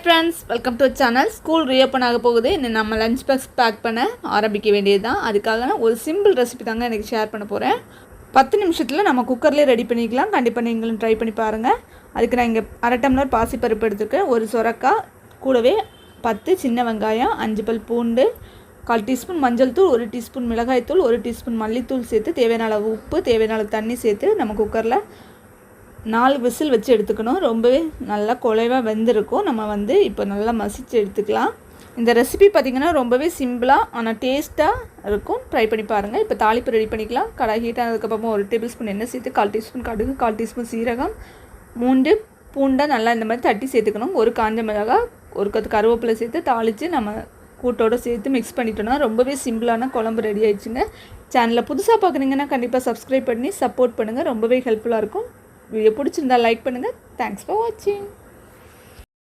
Friends, welcome to channel. School reopen ஆக போகுது. இன்னும் நம்ம லஞ்ச் பாக்ஸ் பேக் பண்ண ஆரம்பிக்க வேண்டியது தான். அதுக்காக ஒரு சிம்பிள் ரெசிபி தாங்க எனக்கு ஷேர் பண்ண போகிறேன். 10 நிமிஷத்தில் நம்ம குக்கர்லேயே ரெடி பண்ணிக்கலாம். கண்டிப்பாக நீங்களும் ட்ரை பண்ணி பாருங்கள். அதுக்கு நான் இங்கே 1/2 டம்ளர் பாசிப்பருப்பு எடுத்துருக்கேன், ஒரு சொரக்காய், கூடவே 10 சின்ன வெங்காயம், 5 பல் பூண்டு, 1/4 டீஸ்பூன் மஞ்சள் தூள், 1 டீஸ்பூன் மிளகாய்த்தூள், 1 டீஸ்பூன் மல்லித்தூள் சேர்த்து தேவையான அளவு உப்பு, தேவையான அளவு தண்ணி சேர்த்து நம்ம குக்கரில் 4 விசில் வச்சு எடுத்துக்கணும். ரொம்பவே நல்லா குழைவாக வெந்திருக்கும். நம்ம இப்போ நல்லா மசிச்சு எடுத்துக்கலாம். இந்த ரெசிபி பார்த்திங்கன்னா ரொம்பவே சிம்பிளாக ஆனால் டேஸ்ட்டாக இருக்கும். ட்ரை பண்ணி பாருங்கள். இப்போ தாளிப்பு ரெடி பண்ணிக்கலாம். கடாய் ஹீட் ஆனதுக்கப்புறமா 1 டேபிள் ஸ்பூன் எண்ணெய் சேர்த்து 1/4 டீஸ்பூன் கடுகு, 1/4 டீஸ்பூன் சீரகம், 3 பூண்டை நல்லா இந்த மாதிரி தட்டி சேர்த்துக்கணும். 1 காஞ்ச மிளகாய், 1 கொத்து கருவேப்பிலை சேர்த்து தாளித்து நம்ம கூட்டோடு சேர்த்து மிக்ஸ் பண்ணிட்டோன்னா ரொம்பவே சிம்பிளான குழம்பு ரெடி ஆயிடுச்சுங்க. சேனலில் புதுசாக பார்க்குறீங்கன்னா கண்டிப்பாக சப்ஸ்கிரைப் பண்ணி சப்போர்ட் பண்ணுங்கள். ரொம்பவே ஹெல்ப்ஃபுல்லாக இருக்கும். வீடியோ பிடிச்சிருந்தா லைக் பண்ணுங்கள். தேங்க்ஸ் ஃபார் வாட்சிங்.